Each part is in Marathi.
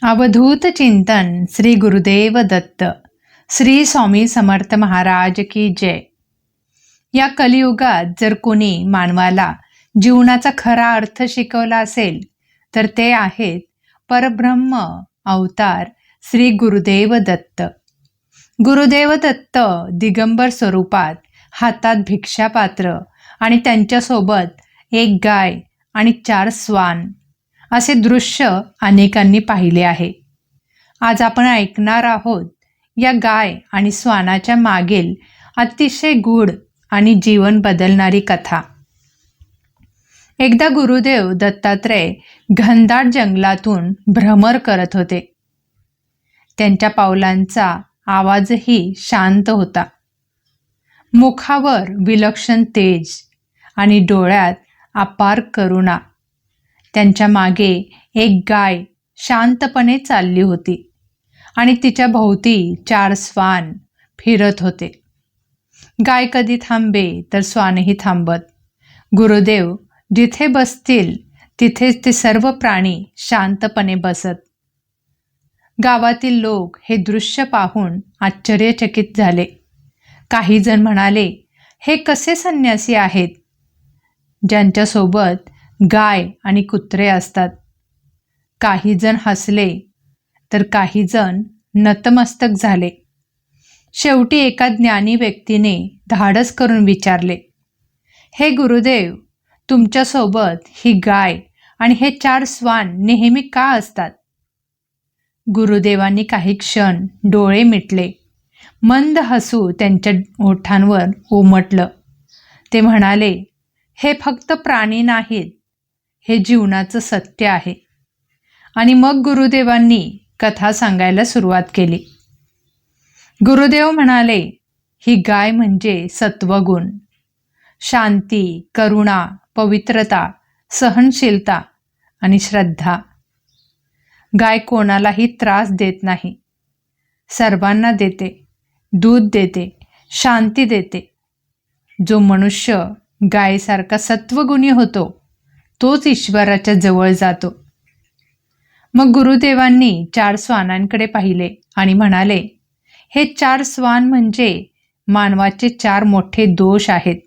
अवधूत चिंतन श्री गुरुदेव दत्त. श्री स्वामी समर्थ महाराज की जय. या कलियुगात जर कोणी मानवाला जीवनाचा खरा अर्थ शिकवला असेल तर ते आहेत परब्रह्म अवतार श्री गुरुदेव दत्त. गुरुदेव दत्त दिगंबर स्वरूपात, हातात भिक्षापात्र आणि त्यांच्यासोबत एक गाय आणि 4 श्वान असे दृश्य अनेकांनी पाहिले आहे. आज आपण ऐकणार आहोत या गाय आणि श्वानाच्या मागील अतिशय गूढ आणि जीवन बदलणारी कथा. एकदा गुरुदेव दत्तात्रय घनदाट जंगलातून भ्रमर करत होते. त्यांच्या पावलांचा आवाजही शांत होता. मुखावर विलक्षण तेज आणि डोळ्यात अपार करुणा. त्यांच्या मागे एक गाय शांतपणे चालली होती आणि तिच्या भोवती 4 श्वान फिरत होते. गाय कधी थांबे तर श्वानही थांबत. गुरुदेव जिथे बसतील तिथेच ते सर्व प्राणी शांतपणे बसत. गावातील लोक हे दृश्य पाहून आश्चर्यचकित झाले. काही जण म्हणाले, हे कसे संन्यासी आहेत ज्यांच्यासोबत गाय आणि कुत्रे असतात. काही जण हसले तर काही जण नतमस्तक झाले. शेवटी एका ज्ञानी व्यक्तीने धाडस करून विचारले, हे गुरुदेव, तुमच्यासोबत ही गाय आणि हे 4 श्वान नेहमी का असतात? गुरुदेवांनी काही क्षण डोळे मिटले. मंद हसू त्यांच्या ओठांवर उमटलं. ते म्हणाले, हे फक्त प्राणी नाहीत, हे जीवनाचं सत्य आहे. आणि मग गुरुदेवांनी कथा सांगायला सुरुवात केली. गुरुदेव म्हणाले, ही गाय म्हणजे सत्वगुण, शांती, करुणा, पवित्रता, सहनशीलता आणि श्रद्धा. गाय कोणालाही त्रास देत नाही, सर्वांना देते, दूध देते, शांती देते. जो मनुष्य गायीसारखा सत्वगुणी होतो तोच ईश्वराच्या जवळ जातो. मग गुरुदेवांनी 4 श्वानांकडे पाहिले आणि म्हणाले, हे 4 श्वान म्हणजे मानवाचे 4 मोठे दोष आहेत.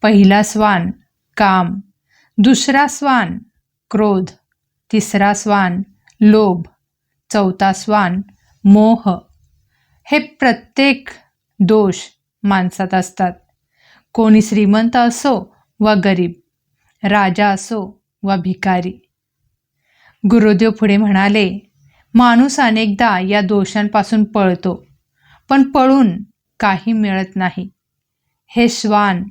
पहिला श्वान काम, दुसरा श्वान क्रोध, तिसरा श्वान लोभ, चौथा श्वान मोह. हे प्रत्येक दोष माणसात असतात. कोणी श्रीमंत असो वा गरीब, राजा असो वा भिकारी. गुरुदेव पुढे म्हणाले, माणूस अनेकदा या दोषांपासून पळतो, पण पळून काही मिळत नाही. हे श्वान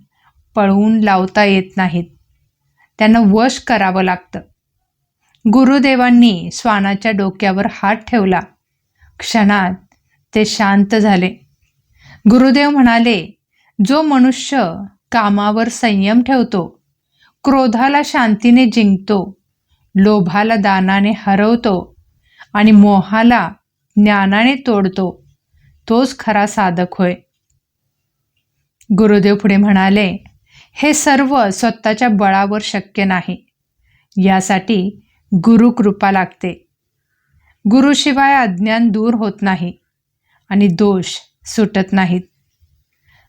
पळवून लावता येत नाहीत, त्यांना वश करावं लागतं. गुरुदेवांनी श्वानाच्या डोक्यावर हात ठेवला. क्षणात ते शांत झाले. गुरुदेव म्हणाले, जो मनुष्य कामावर संयम ठेवतो, क्रोधाला शांतीने जिंकतो, लोभाला दानाने हरवतो आणि मोहाला ज्ञानाने तोडतो, तोच खरा साधक होय. गुरुदेव पुढे म्हणाले, हे सर्व स्वतःच्या बळावर शक्य नाही. यासाठी गुरुकृपा लागते. गुरुशिवाय अज्ञान दूर होत नाही आणि दोष सुटत नाहीत.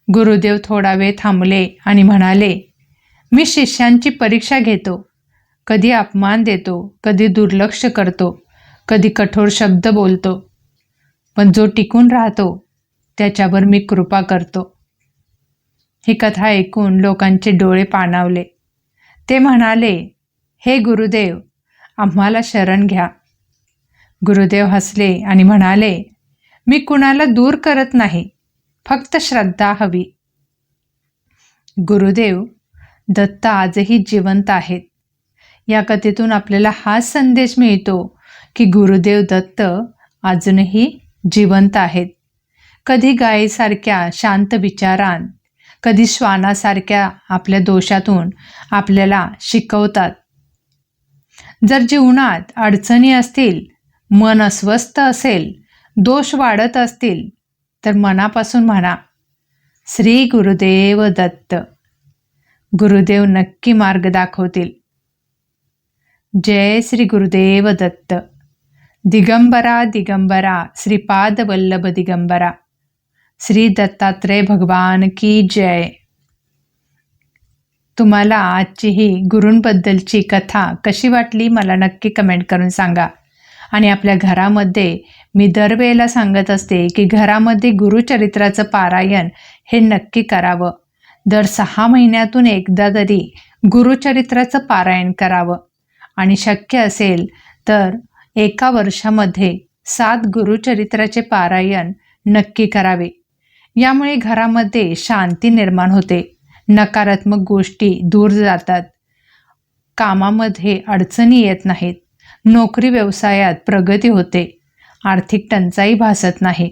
गुरुदेव थोडा वेळ थांबले आणि म्हणाले, मी शिष्यांची परीक्षा घेतो. कधी अपमान देतो, कधी दुर्लक्ष करतो, कधी कठोर शब्द बोलतो, पण जो टिकून राहतो त्याच्यावर मी कृपा करतो. ही कथा ऐकून लोकांचे डोळे पाणावले. ते म्हणाले, हे गुरुदेव, आम्हाला शरण घ्या. गुरुदेव हसले आणि म्हणाले, मी कुणाला दूर करत नाही, फक्त श्रद्धा हवी. गुरुदेव दत्त आजही जिवंत आहेत. या कथेतून आपल्याला हा संदेश मिळतो की गुरुदेव दत्त अजूनही जिवंत आहेत. कधी गायीसारख्या शांत विचारांत, कधी श्वानासारख्या आपल्या दोषातून आपल्याला शिकवतात. जर जीवनात अडचणी असतील, मन अस्वस्थ असेल, दोष वाढत असतील तर मनापासून म्हणा, श्री गुरुदेव दत्त. गुरुदेव नक्की मार्ग दाखवतील. जय श्री गुरुदेव दत्त. दिगंबरा दिगंबरा श्रीपाद वल्लभ दिगंबरा. श्री दत्तात्रय भगवान की जय. तुम्हाला आजची ही गुरूंबद्दलची कथा कशी वाटली मला नक्की कमेंट करून सांगा. आणि आपल्या घरामध्ये मी दरवेळेला सांगत असते की घरामध्ये गुरुचरित्राचं पारायण हे नक्की करावं. दर 6 महिन्यातून एकदा तरी गुरुचरित्राचं पारायण करावं. आणि शक्य असेल तर एका वर्षामध्ये 7 गुरुचरित्राचे पारायण नक्की करावे. यामुळे घरामध्ये शांती निर्माण होते, नकारात्मक गोष्टी दूर जातात, कामामध्ये अडचणी येत नाहीत, नोकरी व्यवसायात प्रगती होते, आर्थिक टंचाई भासत नाही.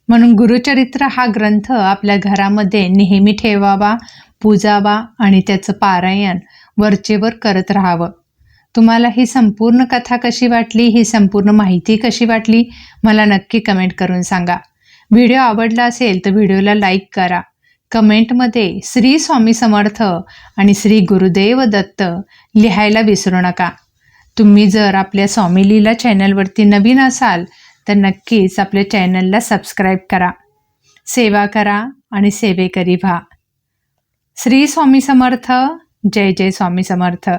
म्हणून गुरुचरित्र हा ग्रंथ आपल्या घरामध्ये नेहमी ठेवावा, पूजावा आणि त्याचं पारायण वरचेवर करत राहावं. तुम्हाला ही संपूर्ण कथा कशी वाटली, ही संपूर्ण माहिती कशी वाटली मला नक्की कमेंट करून सांगा. व्हिडिओ आवडला असेल तर व्हिडिओला लाईक करा. कमेंटमध्ये श्री स्वामी समर्थ आणि श्री गुरुदेव दत्त लिहायला विसरू नका. तुम्ही जर आपल्या स्वामी लीला चॅनलवरती नवीन असाल तर नक्कीच आपल्या चॅनलला सबस्क्राईब करा. सेवा करा आणि सेवेकरी व्हा. श्री स्वामी समर्थ. जय जय स्वामी समर्थ.